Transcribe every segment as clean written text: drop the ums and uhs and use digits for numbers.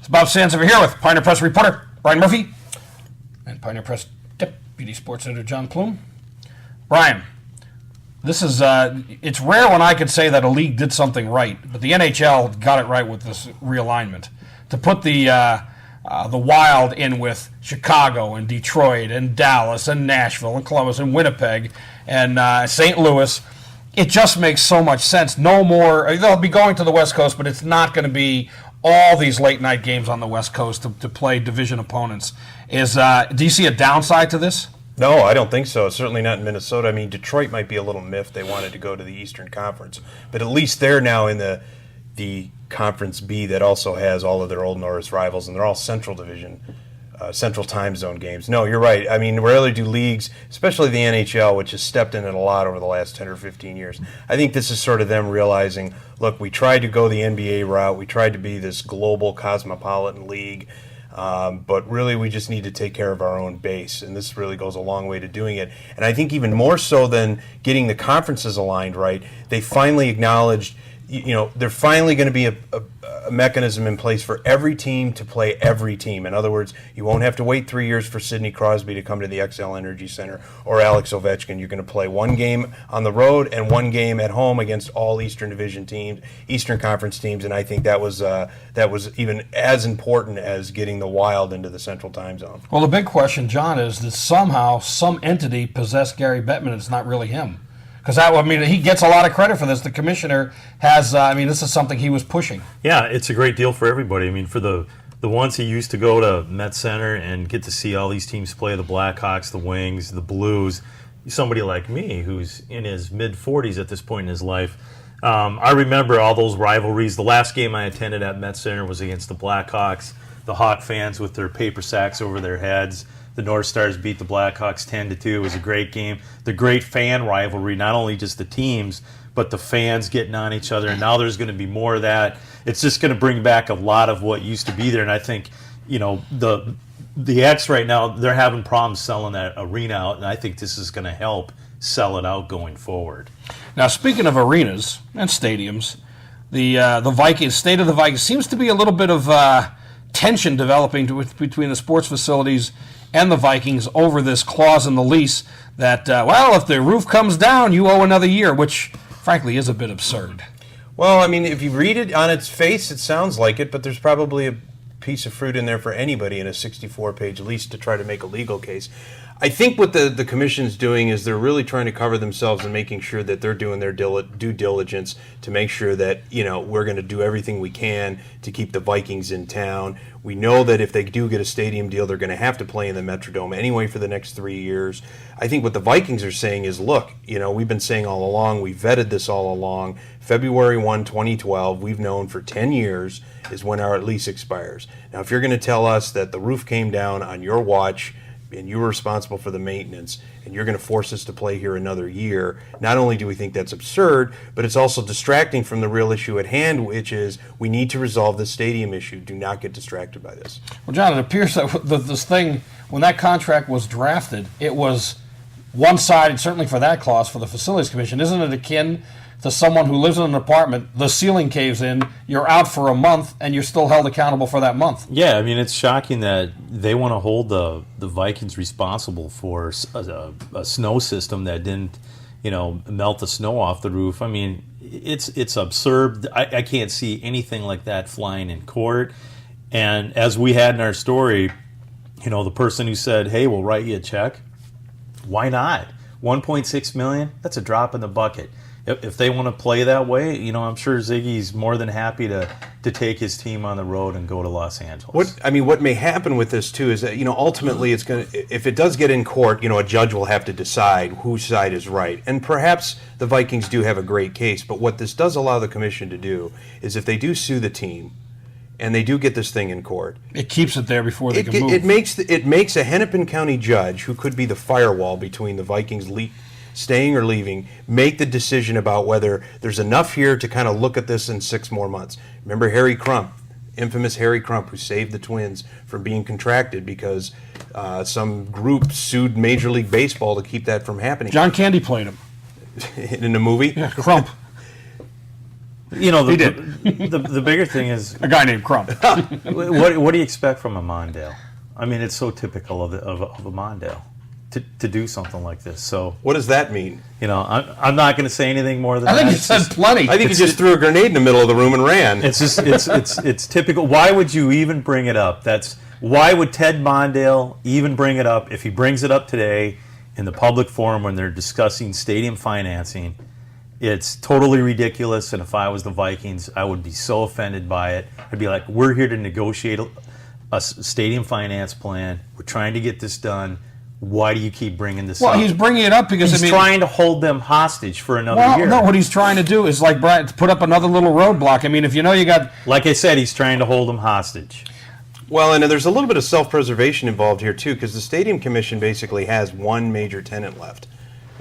Bob Sansevere here with Pioneer Press reporter Brian Murphy and Pioneer Press deputy sports editor John Pluym. Brian, this is it's rare when I could say that a league did something right, but the NHL got it right with this realignment to put the Wild in with Chicago and Detroit and Dallas and Nashville and Columbus and Winnipeg and St. Louis. It just makes so much sense. No more. They'll be going to the West Coast, but it's not going to be all these late night games on the West Coast to play division opponents. Do you see a downside to this? No, I don't think so. Certainly not in Minnesota. I mean, Detroit might be a little miffed. They wanted to go to the Eastern Conference, but at least they're now in the Conference B that also has all of their Old Norris rivals, and they're all Central Division, Central Time Zone games. No, you're right. I mean, rarely do leagues, especially the NHL, which has stepped in it a lot over the last 10 or 15 years. I think this is sort of them realizing, look, we tried to go the NBA route. We tried to be this global cosmopolitan league, but really we just need to take care of our own base, and this really goes a long way to doing it. And I think even more so than getting the conferences aligned right, they finally acknowledged, they're finally going to be a mechanism in place for every team to play every team. In other words, you won't have to wait 3 years for Sidney Crosby to come to the XL Energy Center or Alex Ovechkin. You're going to play one game on the road and one game at home against all Eastern Division teams, Eastern Conference teams, and I think that was even as important as getting the Wild into the Central Time Zone. Well, the big question, John, is that somehow some entity possessed Gary Bettman. It's not really him. Because he gets a lot of credit for this. The commissioner has, this is something he was pushing. Yeah, it's a great deal for everybody. I mean, for the ones who used to go to Met Center and get to see all these teams play, the Blackhawks, the Wings, the Blues, somebody like me who's in his mid-40s at this point in his life, I remember all those rivalries. The last game I attended at Met Center was against the Blackhawks, the Hawk fans with their paper sacks over their heads. The North Stars beat the Blackhawks 10-2. It was a great game. The great fan rivalry, not only just the teams, but the fans getting on each other. And now there's going to be more of that. It's just going to bring back a lot of what used to be there. And I think, the X right now, they're having problems selling that arena out. And I think this is going to help sell it out going forward. Now, speaking of arenas and stadiums, the Vikings, state of the Vikings, seems to be a little bit of tension developing between the sports facilities and the Vikings over this clause in the lease that, if the roof comes down, you owe another year, which, frankly, is a bit absurd. Well, I mean, if you read it on its face, it sounds like it, but there's probably a piece of fruit in there for anybody in a 64-page lease to try to make a legal case. I think what the commission's doing is they're really trying to cover themselves and making sure that they're doing their due diligence to make sure that, we're going to do everything we can to keep the Vikings in town. We know that if they do get a stadium deal, they're going to have to play in the Metrodome anyway for the next 3 years. I think what the Vikings are saying is, look, we've been saying all along, we vetted this all along. February 1, 2012, we've known for 10 years is when our lease expires. Now, if you're going to tell us that the roof came down on your watch and you were responsible for the maintenance, and you're going to force us to play here another year, not only do we think that's absurd, but it's also distracting from the real issue at hand, which is we need to resolve the stadium issue. Do not get distracted by this. Well, John, it appears that this thing, when that contract was drafted, it was one-sided, certainly for that clause, for the Facilities Commission. Isn't it akin to someone who lives in an apartment, the ceiling caves in, you're out for a month, and you're still held accountable for that month? Yeah, I mean, it's shocking that they want to hold the Vikings responsible for a snow system that didn't, melt the snow off the roof. I mean, it's absurd. I can't see anything like that flying in court. And as we had in our story, the person who said, hey, we'll write you a check, why not? $1.6 million, that's a drop in the bucket. If they want to play that way, I'm sure Ziggy's more than happy to take his team on the road and go to Los Angeles. What may happen with this too is that ultimately it's going to, if it does get in court, a judge will have to decide whose side is right, and perhaps the Vikings do have a great case. But what this does allow the commission to do is, if they do sue the team, and they do get this thing in court, it keeps it there before they can move. It makes a Hennepin County judge, who could be the firewall between the Vikings staying or leaving, make the decision about whether there's enough here to kind of look at this in 6 more months. Remember Harry Crump, infamous Harry Crump, who saved the Twins from being contracted because some group sued Major League Baseball to keep that from happening. John Candy played him. In a movie? Yeah, Crump. You know, He did. the bigger thing is A guy named Crump. what do you expect from a Mondale? I mean, it's so typical of a Mondale to do something like this. So, What does that mean? you know, I'm not going to say anything more than I think that. you It's said just- plenty. I think he just threw a grenade in the middle of the room and ran. It's just it's typical. Why would you even bring it up? Why would Ted Mondale even bring it up if he brings it up today in the public forum when they're discussing stadium financing? It's totally ridiculous, and if I was the Vikings, I would be so offended by it. I'd be like, we're here to negotiate a stadium finance plan. We're trying to get this done. Why do you keep bringing this up? Well, he's bringing it up because He's trying to hold them hostage for another year. No, what he's trying to do is like Brian, to put up another little roadblock. I mean, if you know you got Like I said, he's trying to hold them hostage. Well, and there's a little bit of self-preservation involved here, too, because the Stadium Commission basically has one major tenant left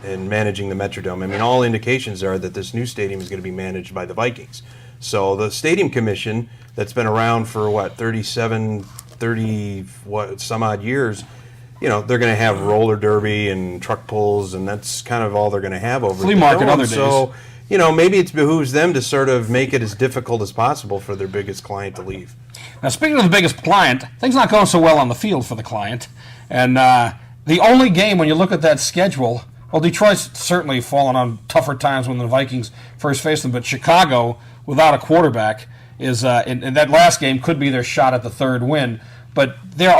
in managing the Metrodome. I mean, all indications are that this new stadium is going to be managed by the Vikings. So the Stadium Commission, that's been around for, 30 some odd years, you know, they're going to have roller derby and truck pulls, and that's kind of all they're going to have over Flea at the market Dome. other days. So, you know, maybe it behooves them to sort of make it as difficult as possible for their biggest client to leave. Now, speaking of the biggest client, things not going so well on the field for the client. And the only game, when you look at that schedule, well, Detroit's certainly fallen on tougher times when the Vikings first faced them, but Chicago, without a quarterback, is in that last game could be their shot at the third win. But there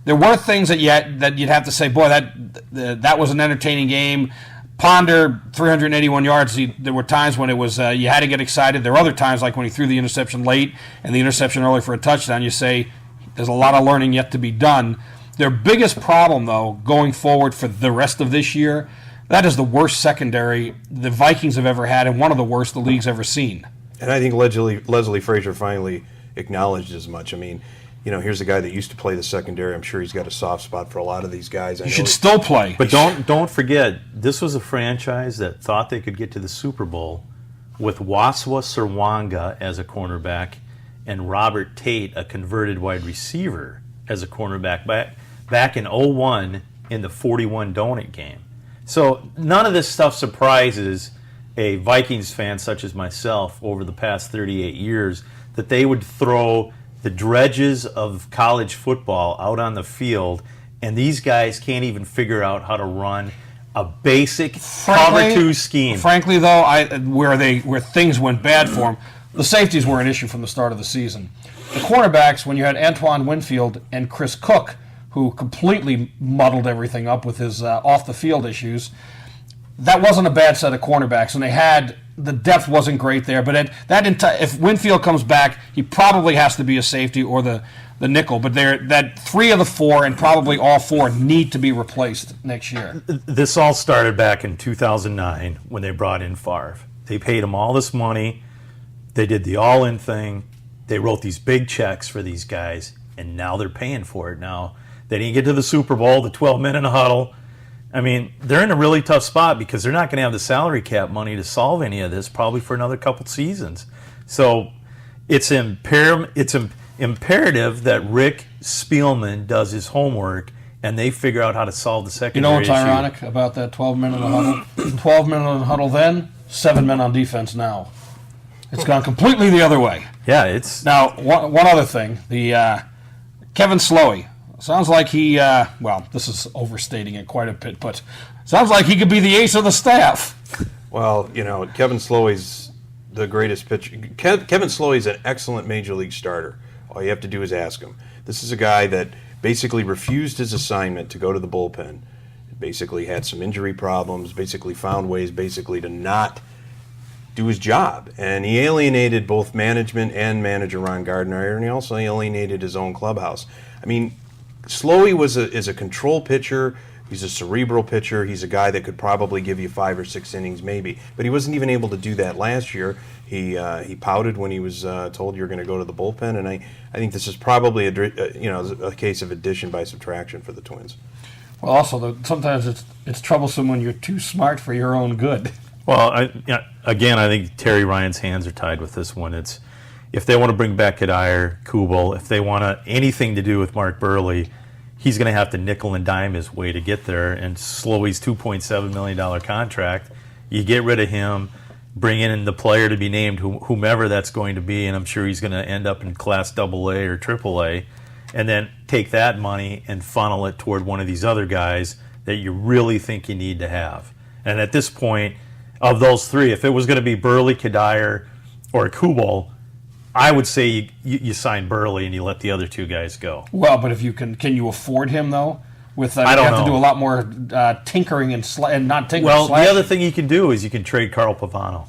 were things that you'd have to say, boy, that was an entertaining game. Ponder 381 yards. There were times when it was you had to get excited. There were other times like when he threw the interception late and the interception early for a touchdown. You say there's a lot of learning yet to be done. Their biggest problem, though, going forward for the rest of this year, that is the worst secondary the Vikings have ever had and one of the worst the league's ever seen. And I think Leslie Frazier finally acknowledged as much. I mean, you know, here's a guy that used to play the secondary. I'm sure he's got a soft spot for a lot of these guys. You should still play. But don't forget, this was a franchise that thought they could get to the Super Bowl with Waswa Sirwanga as a cornerback and Robert Tate, a converted wide receiver, as a cornerback back in 01 in the 41 donut game. So none of this stuff surprises a Vikings fan such as myself over the past 38 years that they would throw the dredges of college football out on the field, and these guys can't even figure out how to run a basic cover two scheme. Frankly, though, where things went bad for them, the safeties were an issue from the start of the season. The cornerbacks, when you had Antoine Winfield and Chris Cook, who completely muddled everything up with his off-the-field issues, that wasn't a bad set of cornerbacks, and the depth wasn't great there. But if Winfield comes back, he probably has to be a safety or the nickel. But that 3 of the 4 and probably all 4 need to be replaced next year. This all started back in 2009 when they brought in Favre. They paid him all this money. They did the all-in thing. They wrote these big checks for these guys, and now they're paying for it. Now they didn't get to the Super Bowl, the 12 men in a huddle. I mean, they're in a really tough spot because they're not going to have the salary cap money to solve any of this probably for another couple seasons. So it's imperative that Rick Spielman does his homework and they figure out how to solve the secondary You know what's issue. ironic about that 12 men in the huddle? 12 men in the huddle then, 7 men on defense now. It's gone completely the other way. Yeah, it's Now, one other thing. The Keving Slowey. Sounds like he, this is overstating it quite a bit, but sounds like he could be the ace of the staff. Well, you know, Kevin Slowey's the greatest pitcher. Kevin Slowey's an excellent major league starter. All you have to do is ask him. This is a guy that basically refused his assignment to go to the bullpen. Basically had some injury problems, basically found ways to not do his job. And he alienated both management and manager Ron Gardner, and he also alienated his own clubhouse. I mean, Slowey is a control pitcher. He's a cerebral pitcher. He's a guy that could probably give you 5 or 6 innings maybe. But he wasn't even able to do that last year. He pouted when he was told you're going to go to the bullpen. And I think this is probably a case of addition by subtraction for the Twins. Well, also, sometimes it's troublesome when you're too smart for your own good. Well, I think Terry Ryan's hands are tied with this one. It's if they want to bring back Kadire, Kubel, if they want anything to do with Mark Burley, he's going to have to nickel and dime his way to get there. And Slowey's $2.7 million contract, you get rid of him. bring in the player to be named, whomever that's going to be, and I'm sure he's going to end up in Class AA or AAA, and then take that money and funnel it toward one of these other guys that you really think you need to have. And at this point, of those three, if it was going to be Burley, Kadire, or Kubel, I would say you sign Burley and you let the other two guys go. Well, but if you can you afford him though? With I don't you have know. to do a lot more tinkering and not tinkering. Well, slashing. the other thing you can do is you can trade Carl Pavano,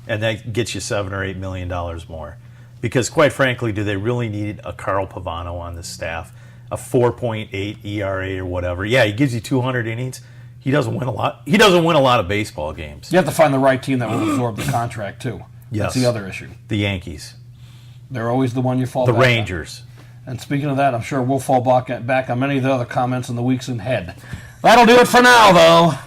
and that gets you $7 or $8 million more. Because quite frankly, do they really need a Carl Pavano on the staff? A 4.8 ERA or whatever. Yeah, he gives you 200 innings. He doesn't win a lot. He doesn't win a lot of baseball games. You have to find the right team that will absorb the contract too. Yes. That's the other issue. The Yankees, They're always the one you fall the back on. Rangers. And speaking of that, I'm sure we'll fall back on many of the other comments in the weeks ahead. That'll do it for now, though.